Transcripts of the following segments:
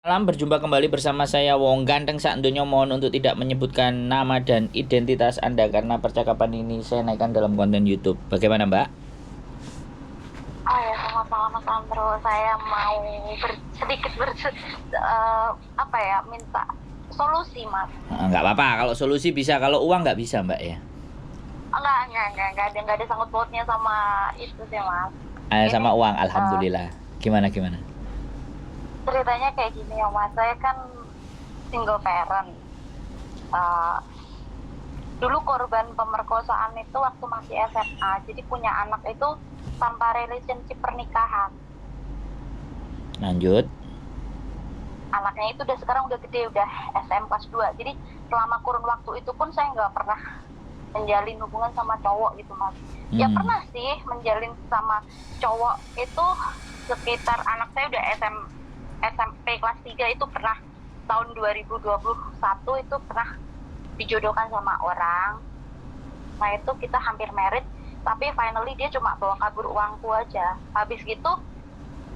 Malam, berjumpa kembali bersama saya Wong Ganteng Sakdonya. Mohon untuk tidak menyebutkan nama dan identitas Anda karena percakapan ini saya naikkan dalam konten YouTube. Bagaimana, Mbak? Oh ya, selamat malam Mas Andro. Saya mau minta solusi, Mas. Nggak apa-apa, kalau solusi bisa, kalau uang nggak bisa, Mbak ya. Enggak ada sangkut pautnya sama itu sih, Mas. Sama Ini uang, alhamdulillah. Gimana? ceritanya kayak gini ya, Mas. Saya kan single parent. Eh, Dulu korban pemerkosaan itu waktu masih SMA. Jadi punya anak itu tanpa relationship pernikahan. Lanjut. Anaknya itu sekarang udah gede, udah SM kelas 2. Jadi selama kurun waktu itu pun saya nggak pernah menjalin hubungan sama cowok gitu, Mas. Ya pernah sih menjalin sama cowok itu sekitar anak saya udah SMP kelas 3 itu pernah tahun 2021 itu pernah dijodohkan sama orang. Nah itu kita hampir married, tapi finally dia cuma bawa kabur uangku aja. Habis gitu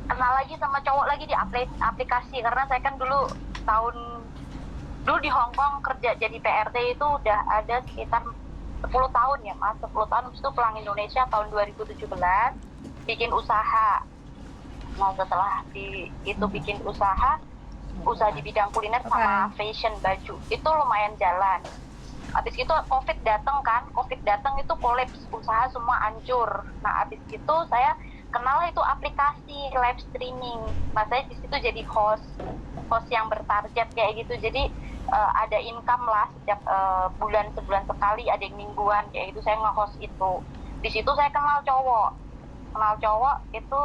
kenal lagi sama cowok lagi di aplikasi, karena saya kan dulu di Hong Kong kerja jadi PRT itu udah ada sekitar 10 tahun ya, Mas. 10 tahun. Habis itu pulang Indonesia tahun 2017 bikin usaha. Nah setelah bikin usaha di bidang kuliner sama fashion baju, itu lumayan jalan. Habis itu COVID datang itu kolaps, usaha semua hancur. Nah habis itu saya kenal itu aplikasi live streaming. Nah saya di situ jadi host yang bertarget kayak gitu. Jadi ada income lah setiap sebulan sekali, ada yang mingguan kayak gitu. Saya nge-host itu. Di situ saya kenal cowok itu,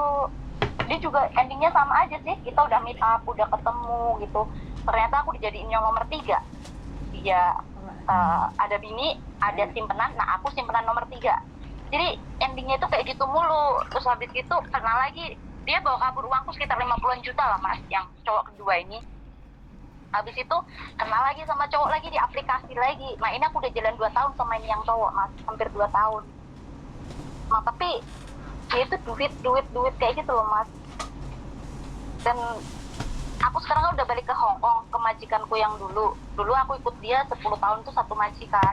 dia juga endingnya sama aja sih. Kita udah meet up, udah ketemu gitu. Ternyata aku dijadiin yang nomor 3. Dia ada bini, ada simpenan. Nah aku simpenan nomor 3. Jadi endingnya itu kayak gitu mulu. Terus habis gitu kenal lagi, dia bawa kabur uangku sekitar 50-an juta lah, Mas, yang cowok kedua ini. Habis itu kenal lagi sama cowok lagi di aplikasi lagi. Nah ini aku udah jalan 2 tahun sama ini yang cowok, Mas, hampir 2 tahun. Nah tapi dia itu duit kayak gitu loh, Mas. Dan aku sekarang udah balik ke Hong Kong, ke majikanku yang dulu aku ikut dia 10 tahun tuh satu majikan.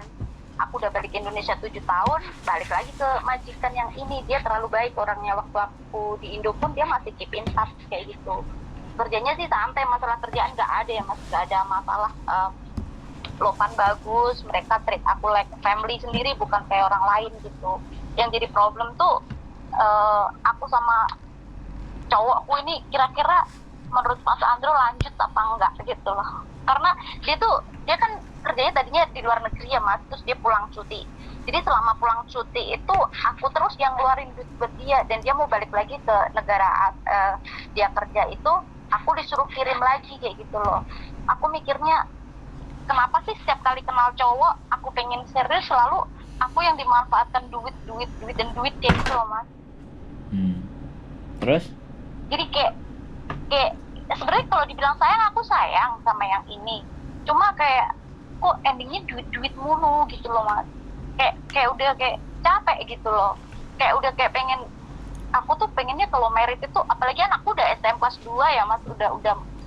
Aku udah balik Indonesia 7 tahun, balik lagi ke majikan yang ini. Dia terlalu baik orangnya. Waktu aku di Indo pun dia masih keep in touch kayak gitu. Kerjanya sih santai, masalah kerjaan nggak ada ya, Mas. Nggak ada masalah. Lopan bagus, mereka treat aku like family sendiri, bukan kayak orang lain gitu. Yang jadi problem tuh aku sama cowokku ini kira-kira menurut Mas Andro lanjut apa enggak gitu loh. Karena dia kan kerjanya tadinya di luar negeri ya, Mas, terus dia pulang cuti. Jadi selama pulang cuti itu aku terus yang ngeluarin duit buat dia, dan dia mau balik lagi ke negara dia kerja itu, aku disuruh kirim lagi kayak gitu loh. Aku mikirnya kenapa sih setiap kali kenal cowok aku pengen serius selalu aku yang dimanfaatkan duit kayak gitu loh, Mas. Terus? Jadi kayak sebenarnya kalau dibilang sayang, aku sayang sama yang ini. Cuma kayak kok endingnya duit mulu gitu loh, Mas. Kayak udah kayak capek gitu loh. Kayak udah kayak aku tuh pengennya kalau merit itu, apalagi anakku udah SM kelas 2 ya, Mas, udah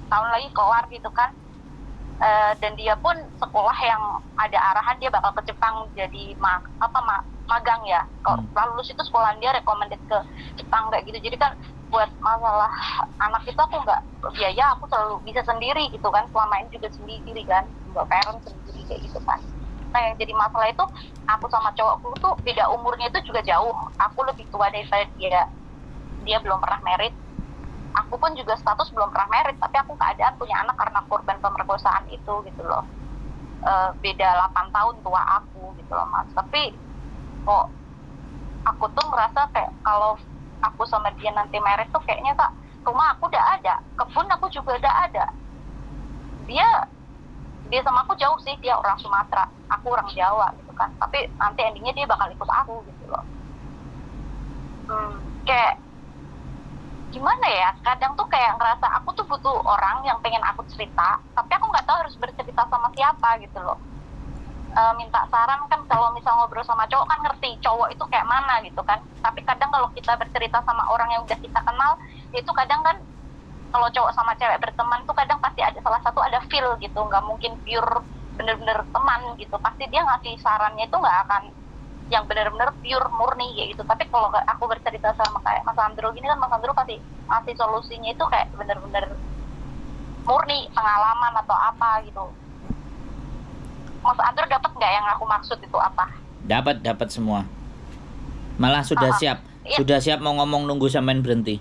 tahun lagi kelar gitu kan. Dan dia pun sekolah yang ada arahan dia bakal ke Jepang jadi magang ya. Kalau lulus itu sekolah dia recommended ke Jepang kayak gitu. Jadi kan buat masalah anak itu aku nggak biaya, aku selalu bisa sendiri gitu kan. Selama ini juga sendiri kan, nggak parent sendiri kayak gitu kan. Nah yang jadi masalah itu aku sama cowokku tuh beda umurnya itu juga jauh. Aku lebih tua daripada dia belum pernah married. Aku pun juga status belum pernah married, tapi aku keadaan punya anak karena korban pemerkosaan itu gitu loh. Beda 8 tahun tua aku gitu loh, Mas. Tapi kok aku tuh ngerasa kayak kalau aku sama dia nanti married tuh kayaknya rumah aku udah ada, kebun aku juga udah ada. Dia sama aku jauh sih, dia orang Sumatera, aku orang Jawa gitu kan. Tapi nanti endingnya dia bakal ikut aku gitu loh. Kayak gimana ya, kadang tuh kayak ngerasa aku tuh butuh orang yang pengen aku cerita, tapi aku nggak tahu harus bercerita sama siapa gitu loh. Minta saran kan, kalau misal ngobrol sama cowok kan ngerti cowok itu kayak mana gitu kan, tapi kadang kalau kita bercerita sama orang yang udah kita kenal, itu kadang kan kalau cowok sama cewek berteman tuh kadang pasti feel gitu, nggak mungkin pure bener-bener teman gitu. Pasti dia ngasih sarannya itu nggak akan yang bener-bener pure murni kayak gitu. Tapi kalau aku bercerita sama kayak Mas Andro gini kan, Mas Andro kasih solusinya itu kayak bener-bener murni pengalaman atau apa gitu. Mas Andro dapat nggak yang aku maksud itu apa? Dapat semua. Malah sudah siap. Iya. Sudah siap mau ngomong nunggu sampean berhenti.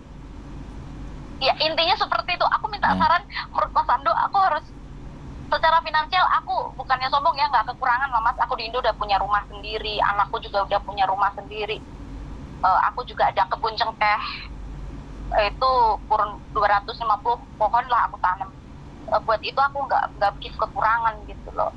Ya intinya seperti itu. Aku minta saran menurut Mas Andro, aku harus secara finansial, aku bukannya sombong ya, nggak kekurangan lah Mas. Aku di Indo udah punya rumah sendiri, anakku juga udah punya rumah sendiri. Aku juga ada kebun cengkeh, itu kurun 250 pohon lah aku tanam. Buat itu aku nggak bikin kekurangan gitu loh.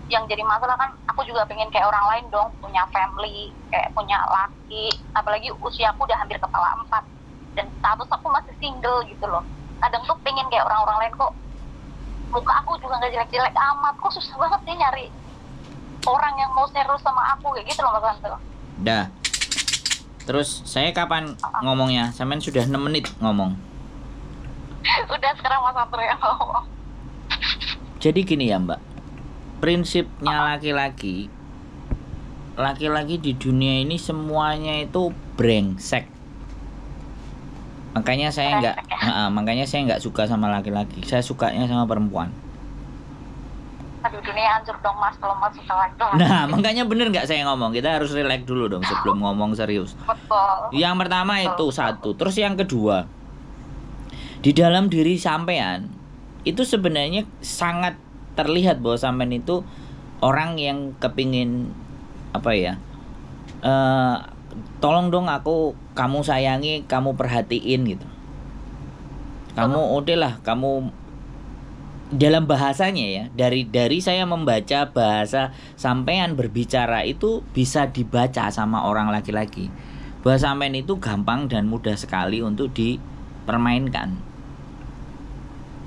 Yang jadi masalah kan aku juga pengen kayak orang lain dong, punya family, kayak punya laki, apalagi usiaku udah hampir kepala 4 dan status aku masih single gitu loh. Kadang tuh pengen kayak orang-orang lain, kok muka aku juga nggak jelek-jelek amat, kok susah banget nih nyari orang yang mau serius sama aku kayak gitu loh Mas Anto. Dah. Terus saya kapan ngomongnya? Sampean sudah 6 menit ngomong. Udah, sekarang Mas Anto yang ngomong. Jadi gini ya Mbak, prinsipnya laki-laki di dunia ini semuanya itu brengsek. Makanya saya nggak suka sama laki-laki. Saya sukanya sama perempuan. Aduh, dunia hancur dong Mas kalau Mas suka laki-laki. Nah, makanya bener nggak saya ngomong. Kita harus relax dulu dong sebelum ngomong serius. Betul. Yang pertama itu satu. Terus yang kedua, di dalam diri sampean itu sebenarnya sangat terlihat bahwa sampean itu orang yang kepingin apa ya? Tolong dong kamu sayangi, kamu perhatiin gitu. Kamu udahlah, kamu dalam bahasanya ya, dari saya membaca bahasa sampean berbicara itu bisa dibaca sama orang laki-laki bahwa sampean itu gampang dan mudah sekali untuk dipermainkan.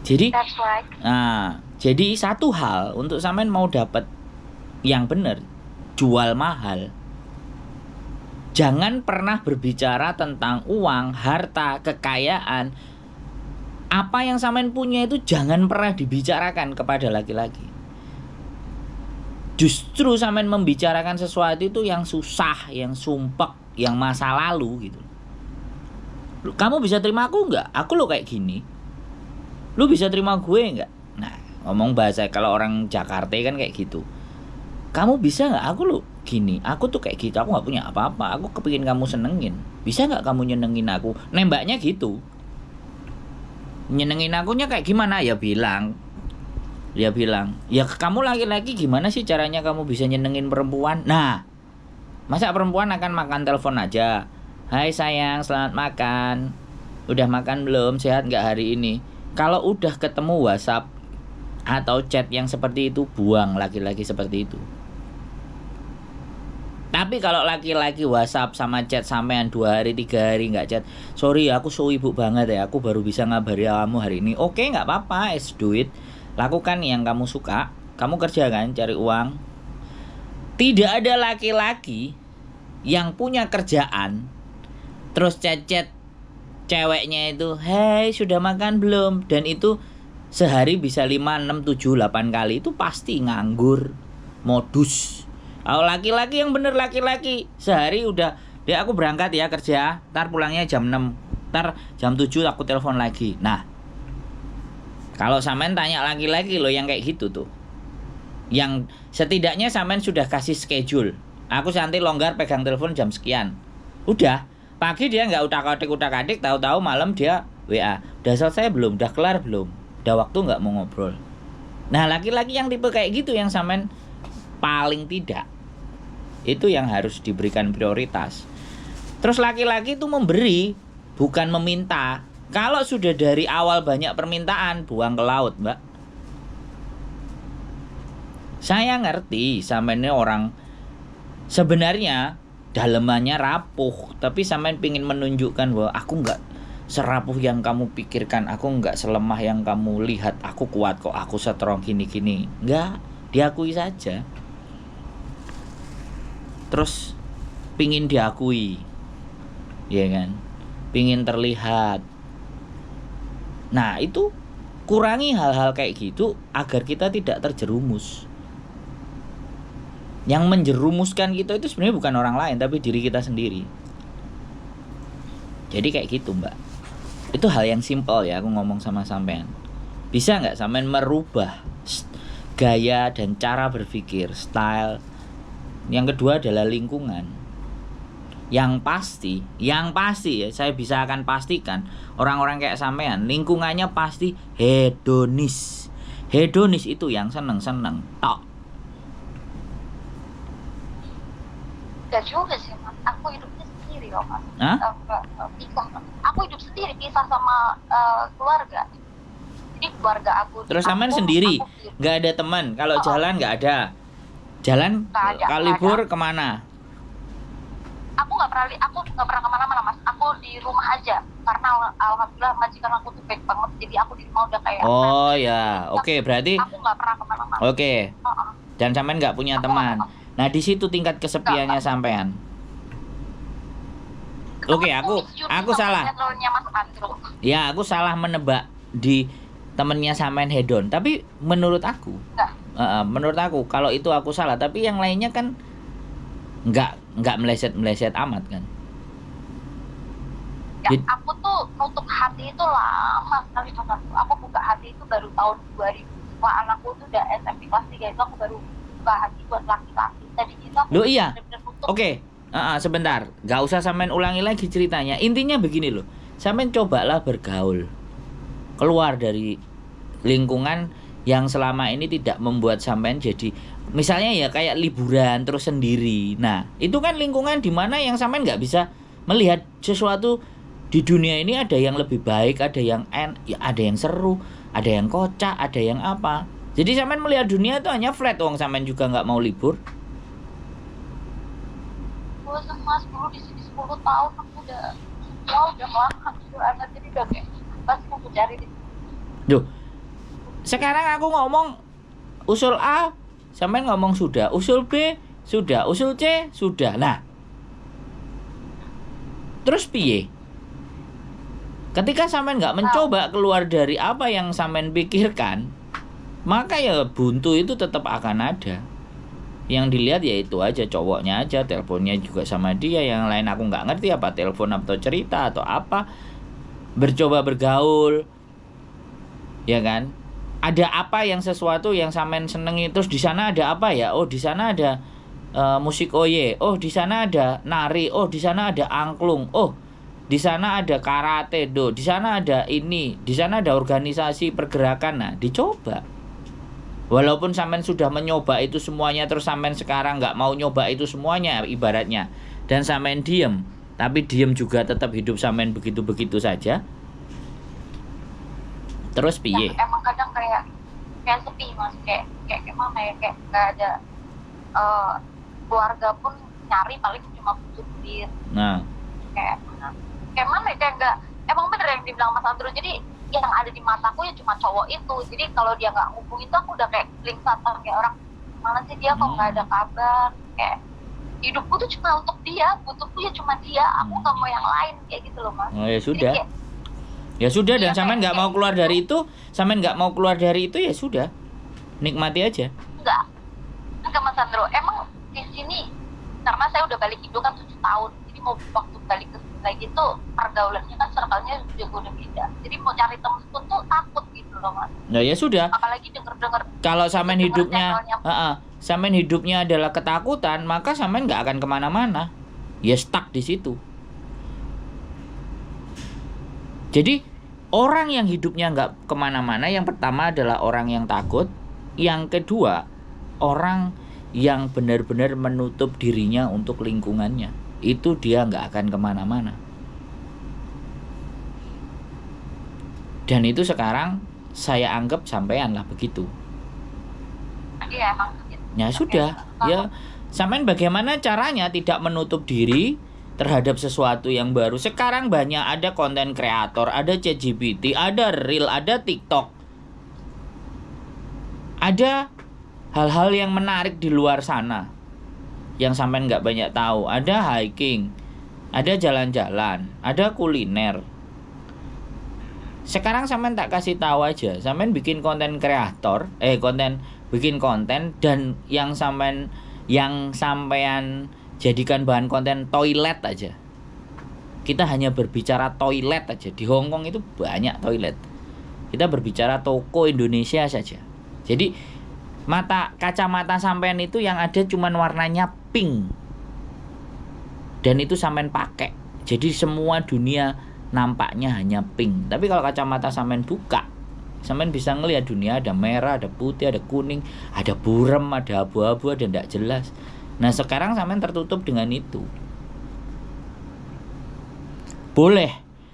Jadi That's right. Jadi satu hal untuk sampean mau dapat yang benar, jual mahal. Jangan pernah berbicara tentang uang, harta, kekayaan. Apa yang sampean punya itu jangan pernah dibicarakan kepada laki-laki. Justru sampean membicarakan sesuatu itu yang susah, yang sumpek, yang masa lalu gitu. Kamu bisa terima aku nggak? Aku lo kayak gini. Lu bisa terima gue nggak? Nah, ngomong bahasa kalau orang Jakarta kan kayak gitu. Kamu bisa nggak? Aku lo gini. Aku tuh kayak gitu. Aku nggak punya apa-apa. Aku kepingin kamu senengin. Bisa nggak kamu nyenengin aku? Nembaknya gitu. Nyenengin akunya kayak gimana? Ya bilang. Ya kamu laki-laki gimana sih caranya kamu bisa nyenengin perempuan? Nah, masa perempuan akan makan telepon aja? Hai sayang, selamat makan. Udah makan belum? Sehat nggak hari ini? Kalau udah ketemu WhatsApp atau chat yang seperti itu, buang laki-laki seperti itu. Tapi kalau laki-laki WhatsApp sama chat sampean 2 hari 3 hari nggak chat, sorry aku so sibuk banget ya, aku baru bisa ngabari kamu hari ini. Oke, nggak apa-apa, do it. Lakukan yang kamu suka. Kamu kerja kan, cari uang. Tidak ada laki-laki yang punya kerjaan terus chat ceweknya itu, hey sudah makan belum? Dan itu sehari bisa 5, 6, 7, 8 kali. Itu pasti nganggur, modus. Kalau laki-laki yang bener laki-laki, sehari udah, dia aku berangkat ya kerja, ntar pulangnya jam 6, ntar jam 7 aku telepon lagi. Nah, kalau sampean tanya laki-laki lo yang kayak gitu tuh, yang setidaknya sampean sudah kasih schedule, aku nanti longgar pegang telepon jam sekian. Udah, pagi dia nggak utak-atik, tahu-tahu malam dia WA. Udah selesai belum? Udah kelar belum? Udah waktu nggak mau ngobrol. Nah, laki-laki yang tipe kayak gitu yang sampean paling tidak, itu yang harus diberikan prioritas. Terus laki-laki itu memberi, bukan meminta. Kalau sudah dari awal banyak permintaan, buang ke laut, Mbak. Saya ngerti sampean ini orang sebenarnya dalemannya rapuh, tapi sampean pingin menunjukkan bahwa aku nggak serapuh yang kamu pikirkan, aku nggak selemah yang kamu lihat, aku kuat kok, aku strong gini-gini. Nggak, diakui saja. Terus pingin diakui, ya kan? Pingin terlihat. Nah itu kurangi hal-hal kayak gitu agar kita tidak terjerumus. Yang menjerumuskan kita itu sebenarnya bukan orang lain tapi diri kita sendiri. Jadi kayak gitu Mbak. Itu hal yang simpel ya aku ngomong sama sampean. Bisa nggak sampean merubah gaya dan cara berpikir, style. Yang kedua adalah lingkungan. Yang pasti ya, saya bisa akan pastikan orang-orang kayak sampean lingkungannya pasti hedonis. Hedonis itu yang seneng-seneng tok. Gak juga sih Mas, aku hidupnya sendiri loh Mas. Hah? Pisah. Aku hidup sendiri, pisah sama keluarga. Jadi keluarga aku. Terus sampean sendiri, nggak ada teman. Kalau jalan nggak ada. Jalan kalau libur kemana? Aku nggak pernah kemana-mana Mas. Aku di rumah aja karena alhamdulillah majikan aku tuh baik banget. Jadi aku di rumah udah kayak. Oh ya, oke, berarti. Aku nggak pernah kemana-mana. Oke. Dan sampean nggak punya teman. Nah di situ tingkat kesepiannya sampean. Oke, aku salah. Ya, aku salah menebak di temennya sampean hedon. Tapi menurut aku, kalau itu aku salah. Tapi yang lainnya kan nggak meleset amat kan. Ya, aku tuh nutup hati itu lama sekali Mas. Aku buka hati itu baru tahun 2000. Wah, anakku tuh udah SMP kelas 3 itu aku baru buka hati buat laki-laki. Tadi itu aku Loh iya. bener-bener nutup. Oke. Sebentar, gak usah sampean ulangi lagi ceritanya. Intinya begini loh, sampean cobalah bergaul, keluar dari lingkungan yang selama ini tidak membuat sampean jadi, misalnya ya kayak liburan terus sendiri. Nah itu kan lingkungan dimana yang sampean nggak bisa melihat sesuatu di dunia ini. Ada yang lebih baik, ada yang ada yang seru, ada yang kocak, ada yang apa. Jadi sampean melihat dunia itu hanya flat. Wong sampean juga nggak mau libur. Mas, dulu di sini 10 tahun aku udah melangkah anak, jadi udah kayak pasti aku cari di sini. Duh, sekarang aku ngomong usul A, sampean ngomong sudah, usul B sudah, usul C sudah. Nah, terus piye? Ketika sampean nggak mencoba keluar dari apa yang sampean pikirkan, maka ya buntu itu tetap akan ada. Yang dilihat ya itu aja, cowoknya aja, teleponnya juga sama dia, yang lain aku nggak ngerti apa telepon atau cerita atau apa. Bercoba bergaul, ya kan? Ada apa yang sesuatu yang sampean senengi, terus di sana ada apa ya? Oh di sana ada musik oye, oh di sana ada nari, oh di sana ada angklung, oh di sana ada karate do, di sana ada ini, di sana ada organisasi pergerakan. Nah dicoba. Walaupun sampean sudah menyoba itu semuanya, terus sampean sekarang nggak mau nyoba itu semuanya ibaratnya, dan sampean diem, tapi diem juga tetap hidup sampean begitu-begitu saja. Terus piye? Ya, emang kadang kayak sepi Mas, kayak mana ya, kayak nggak ada keluarga pun nyari paling cuma butuh duit. Nah, kayak mana ya, kayak nggak, emang bener yang dibilang Mas Andro. Jadi yang ada di mataku ya cuma cowok itu. Jadi kalau dia nggak hubung itu aku udah kayak kelingsatan, kayak orang mana sih dia kok nggak ada kabar. Kayak hidupku tuh cuma untuk dia, butuhku ya cuma dia, aku nggak mau yang lain, kayak gitu loh Mas. Oh ya sudah. Kayak, ya sudah, dan iya, sampean nggak mau keluar dari itu, sampean nggak mau keluar dari itu ya sudah, nikmati aja. Enggak Mas Andro, emang di sini karena saya udah balik Indo kan 7 tahun, jadi mau waktu balik ke lagi tuh pergaulannya kan circle-nya juga udah beda. Jadi mau cari temen pun tuh takut gitu loh Mas. Nah ya sudah. Apalagi denger kalau sampean hidupnya adalah ketakutan, maka sampean nggak akan kemana-mana. Ya stuck di situ. Jadi orang yang hidupnya nggak kemana-mana, yang pertama adalah orang yang takut, yang kedua orang yang benar-benar menutup dirinya untuk lingkungannya. Itu dia nggak akan kemana-mana. Dan itu sekarang saya anggap sampean lah begitu. Iya emang gitu. Ya sudah, ya sampean bagaimana caranya tidak menutup diri terhadap sesuatu yang baru. Sekarang banyak ada konten kreator, ada ChatGPT, ada Reel, ada TikTok. Ada hal-hal yang menarik di luar sana yang sampean nggak banyak tahu. Ada hiking, ada jalan-jalan, ada kuliner. Sekarang sampean tak kasih tahu aja, sampean bikin konten kreator, bikin konten dan yang sampean jadikan bahan konten toilet aja. Kita hanya berbicara toilet aja. Di Hong Kong itu banyak toilet. Kita berbicara toko Indonesia saja. Jadi kacamata sampean itu yang ada cuman warnanya pink. Dan itu sampean pakai. Jadi semua dunia nampaknya hanya pink. Tapi kalau kacamata sampean buka, sampean bisa ngelihat dunia ada merah, ada putih, ada kuning, ada buram, ada abu-abu, ada ndak jelas. Nah sekarang sampean tertutup dengan itu. Boleh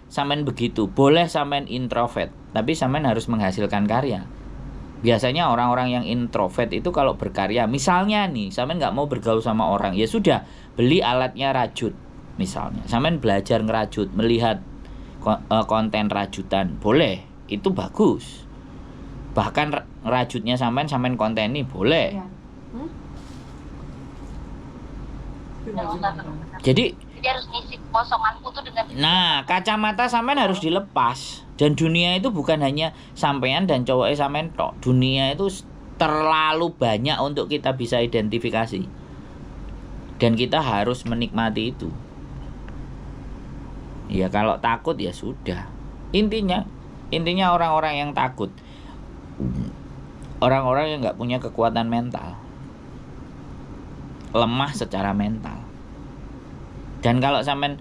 sampean begitu, boleh sampean introvert, tapi sampean harus menghasilkan karya. Biasanya orang-orang yang introvert itu kalau berkarya, misalnya nih, sampean nggak mau bergaul sama orang, ya sudah, beli alatnya rajut. Misalnya, sampean belajar ngerajut, melihat konten rajutan, boleh, itu bagus. Bahkan ngerajutnya sampean konten ini boleh. Jadi harus ngisi kosonganku tuh dengan. Nah, kacamata sampean harus dilepas. Dan dunia itu bukan hanya sampean dan cowoknya sampean tok. Dunia itu terlalu banyak untuk kita bisa identifikasi. Dan kita harus menikmati itu. Ya kalau takut ya sudah. Intinya orang-orang yang takut, orang-orang yang nggak punya kekuatan mental, lemah secara mental. Dan kalau sampean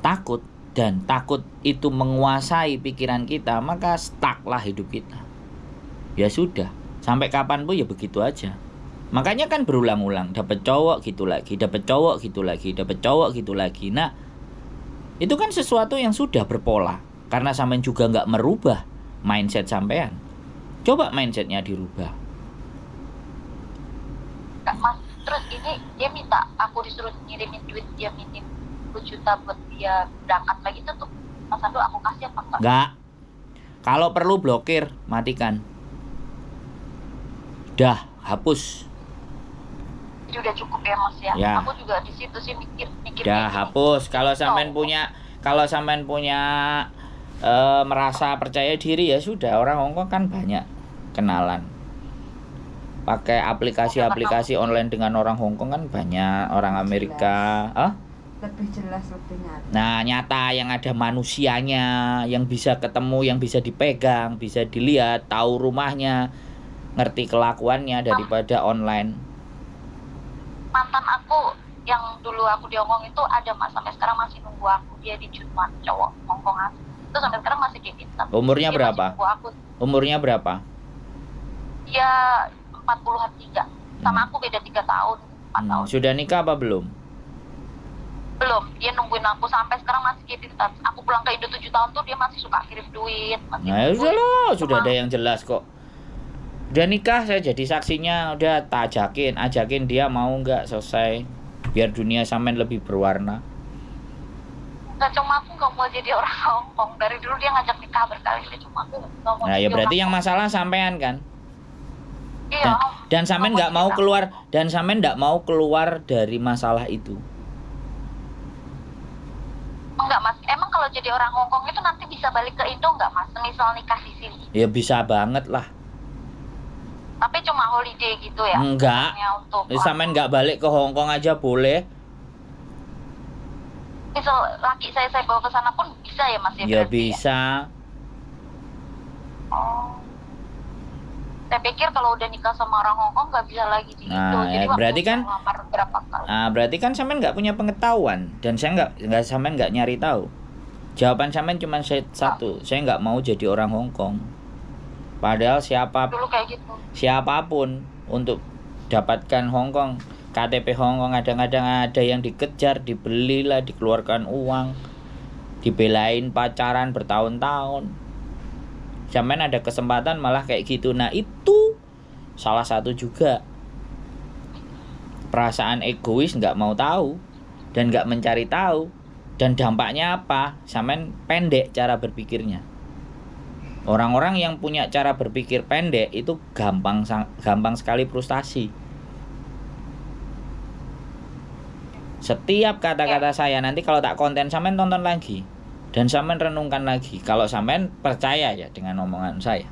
takut dan takut itu menguasai pikiran kita, maka stuck lah hidup kita. Ya sudah, sampai kapan pun ya begitu aja. Makanya kan berulang-ulang, dapat cowok gitu lagi, dapat cowok gitu lagi, dapat cowok gitu lagi. Nah, itu kan sesuatu yang sudah berpola. Karena sampean juga nggak merubah mindset sampean. Coba mindsetnya dirubah. Mas, terus ini dia minta aku disuruh ngirimin duit dia minim 10 juta buat dia berangkat lagi tuh Mas Ando aku kasih apa enggak? Enggak. Kalau perlu blokir, matikan. Dah, hapus. Jadi udah cukup ya Mas ya. Ya. Aku juga di situ sih mikir Dah, hapus. Kalau sampean punya merasa percaya diri ya sudah, orang Hongkong kan banyak kenalan. Pakai aplikasi-aplikasi online dengan orang Hongkong kan banyak, orang Amerika. Lebih jelas, lebih nyata. Nah, nyata yang ada manusianya, yang bisa ketemu, yang bisa dipegang, bisa dilihat, tahu rumahnya, ngerti kelakuannya daripada online. Mantan aku yang dulu aku di Hongkong itu ada Mas, sampai sekarang masih nunggu aku. Dia di Junwan, cowok Hongkong asli. Itu sampai sekarang masih di Vietnam. Umurnya dia berapa? Umurnya berapa? Dia 43. Sama aku beda 3 tahun, 4 tahun. Sudah nikah apa belum? Belum, dia nungguin aku sampai sekarang masih kirim. Aku pulang ke Indo 7 tahun tuh dia masih suka kirim duit. Nah, udah loh, sudah ada yang jelas kok. Udah nikah, saya jadi saksinya, udah tak ajakin dia mau nggak, selesai. Biar dunia sampean lebih berwarna. Nggak, cuma aku nggak mau jadi orang Hongkong. Dari dulu dia ngajak nikah berkali-kali, cuma aku nggak mau. Nah, ya berarti yang masalah sampean kan? Iya. Dan sampean nggak mau keluar, dari masalah itu. Enggak Mas, emang kalau jadi orang Hongkong itu nanti bisa balik ke Indo nggak Mas? Misal nikah di sini? Ya bisa banget lah. Tapi cuma holiday gitu ya? Enggak. Sampean nggak balik ke Hongkong aja boleh. Misal laki saya bawa ke sana pun bisa ya Mas? Ya bisa. Oh. Saya pikir kalau udah nikah sama orang Hongkong nggak bisa lagi di Indo. Jadi berarti kan berapa kali? Berarti kan sampean nggak punya pengetahuan dan saya sampean nggak nyari tahu. Jawaban sampean cuma satu, saya nggak mau jadi orang Hongkong. Padahal Dulu kayak gitu. Siapapun untuk dapatkan Hongkong, KTP Hongkong kadang-kadang ada yang dikejar, dibelilah, dikeluarkan uang, dibelain pacaran bertahun-tahun. Sampean ada kesempatan malah kayak gitu. Nah itu salah satu juga perasaan egois, nggak mau tahu dan nggak mencari tahu. Dan dampaknya apa? Sampean pendek cara berpikirnya. Orang-orang yang punya cara berpikir pendek itu gampang sekali frustasi. Setiap kata-kata saya nanti kalau tak konten sampean tonton lagi. Dan sampean renungkan lagi, kalau sampean percaya ya dengan omongan saya.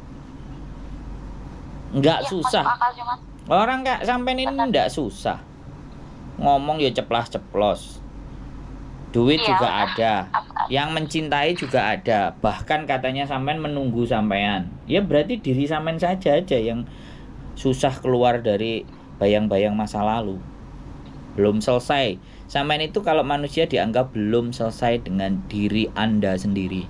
Enggak Iya, susah. masuk akal sih, Mas. Orang kayak sampean ini Benar. enggak susah. Ngomong ya ceplas-ceplos. Duit Iya, juga udah. ada. Apa- Yang mencintai juga ada. Bahkan katanya sampean menunggu sampean. Ya berarti diri sampean saja aja yang susah keluar dari bayang-bayang masa lalu. Belum selesai. Sampean itu kalau manusia dianggap belum selesai dengan diri Anda sendiri.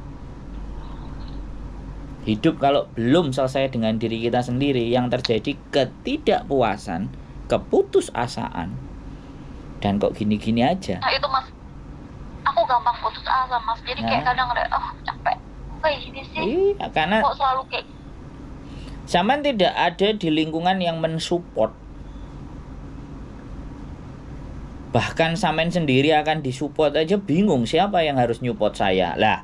Hidup kalau belum selesai dengan diri kita sendiri, yang terjadi ketidakpuasan, keputusasaan. Dan kok gini-gini aja. Nah, itu Mas, aku gampang putus asa, Mas. Jadi kayak Nah. kadang ada capek kayak gini sih, Iya, karena kok selalu kayak sampean tidak ada di lingkungan yang mensupport. Bahkan sampean sendiri akan disupport aja bingung siapa yang harus nyupport saya. Lah.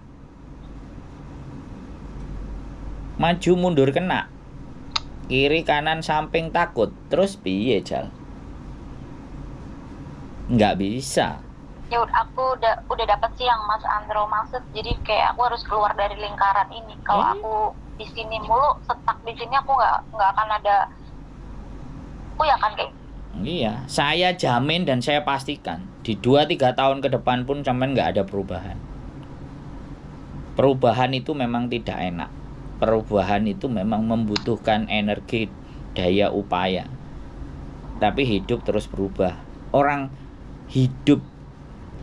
Maju mundur kena. Kiri kanan samping takut. Terus piye, Jal? Nggak bisa. ya aku udah dapat sih yang Mas Andro maksud. Jadi kayak aku harus keluar dari lingkaran ini. Kalau aku di sini mulu stuck di sini, aku nggak akan ada, aku ya akan kayak Iya, saya jamin dan saya pastikan di 2-3 tahun ke depan pun sampean nggak ada perubahan. Perubahan itu memang tidak enak. Perubahan itu memang membutuhkan energi, daya upaya. Tapi hidup terus berubah. Orang hidup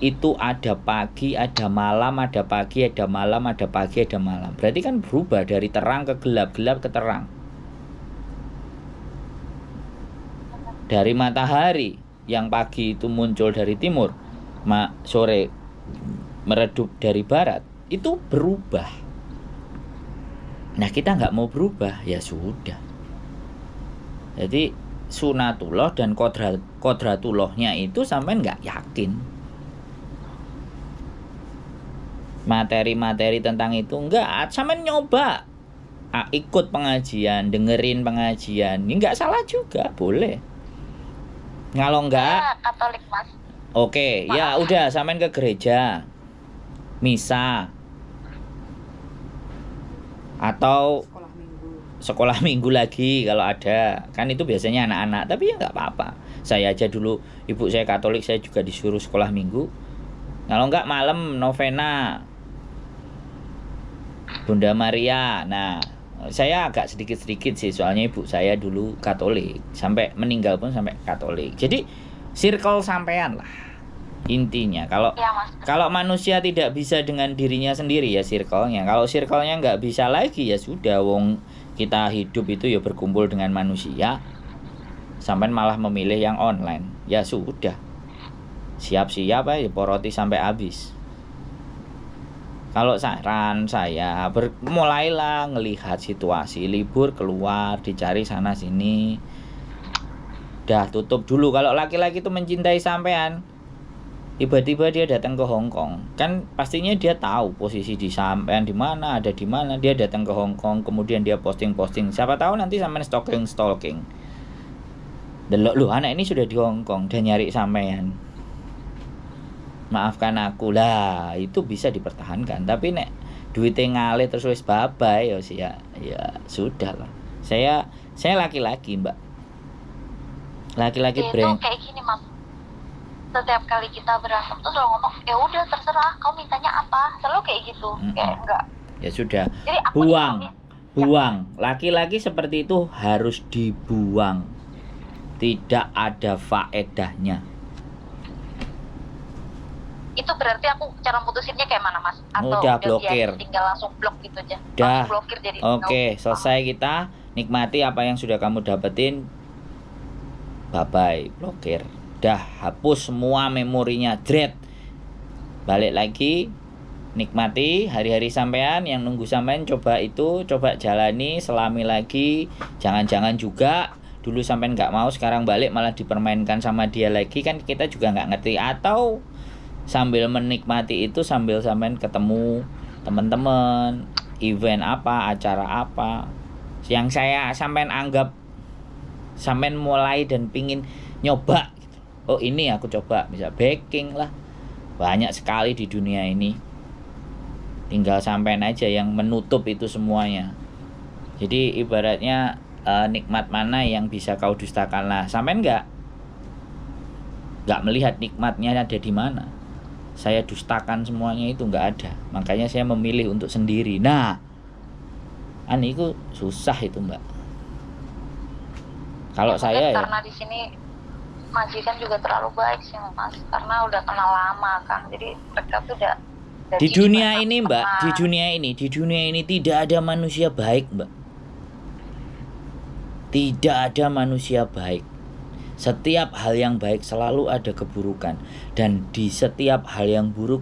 itu ada pagi, ada malam, ada pagi, ada malam, ada pagi, ada malam. Berarti kan berubah dari terang ke gelap, gelap ke terang. Dari matahari yang pagi itu muncul dari timur, sore meredup dari barat, itu berubah. Nah, kita nggak mau berubah, ya sudah. Jadi sunatullah dan kodratullahnya itu sampai nggak yakin. Materi-materi tentang itu enggak, sampai nyoba ikut pengajian, dengerin pengajian, ini nggak salah juga, boleh. Kalau enggak, ya, Katolik, Mas. oke, ya udah sampean ke gereja, misa, atau Sekolah minggu. sekolah minggu lagi kalau ada. Kan itu biasanya anak-anak, tapi ya nggak apa-apa. Saya aja dulu, ibu saya Katolik, saya juga disuruh sekolah minggu. Kalau enggak malam novena Bunda Maria. Nah, saya agak sedikit-sedikit sih, soalnya ibu saya dulu Katolik, sampai meninggal pun sampai Katolik. Jadi circle sampean lah intinya. Ya, Mas. Kalau manusia tidak bisa dengan dirinya sendiri ya circle-nya. Kalau circle-nya nggak bisa lagi ya sudah, wong kita hidup itu ya berkumpul dengan manusia. Sampean malah memilih yang online. Ya sudah. Siap-siap ya poroti sampai habis. Kalau saran saya, mulailah ngelihat situasi, libur keluar, dicari sana sini. Dah tutup dulu. Kalau laki-laki itu mencintai sampean, tiba-tiba dia datang ke Hong Kong, kan pastinya dia tahu posisi di sampean di mana, ada di mana. Dia datang ke Hong Kong, kemudian dia posting-posting. Siapa tahu nanti sampean stalking. Delok lu, anak ini sudah di Hong Kong, dia nyari sampean. Maafkan aku lah, itu bisa dipertahankan. Tapi nek duitnya ngalih terus wis bye-bye ya sudah lah. Saya laki-laki, Mbak. Laki-laki Dia itu brand. kayak gini, Mas. Setiap kali kita berantem tuh selalu ngomong, ya udah terserah, kamu mintanya apa, selalu kayak gitu. Kayak enggak. Ya sudah. Jadi aku Buang. Laki-laki seperti itu harus dibuang. Tidak ada faedahnya. itu berarti aku cara mutusinnya kayak mana, Mas? Atau Udah blokir. tinggal langsung blok gitu aja? Dah. Langsung blokir jadi Oke, selesai kita. Nikmati apa yang sudah kamu dapetin. Bye-bye, blokir. Dah, hapus semua memorinya, dread. Balik lagi, nikmati hari-hari sampean. Yang nunggu sampean coba jalani, selami lagi. Jangan-jangan juga dulu sampean nggak mau, sekarang balik malah dipermainkan sama dia lagi, kan kita juga nggak ngerti. Atau sambil menikmati itu sambil sampean ketemu teman-teman, event apa, acara apa yang saya sampean anggap sampean mulai dan pingin nyoba gitu. Oh ini aku coba, bisa baking lah, banyak sekali di dunia ini. Tinggal sampean aja yang menutup itu semuanya. Jadi ibaratnya nikmat mana yang bisa kau dustakan lah. Sampean nggak melihat nikmatnya ada di mana. Saya dustakan semuanya itu nggak ada. Makanya saya memilih untuk sendiri. Nah, itu susah itu Mbak. Kalau Ya, saya mungkin ya karena di sini majikan juga terlalu baik sih Mas, karena udah kenal lama kan, jadi mereka tuh udah di jadi dunia juga ini Mbak, teman. di dunia ini tidak ada manusia baik Mbak. Tidak ada manusia baik. Setiap hal yang baik selalu ada keburukan, dan di setiap hal yang buruk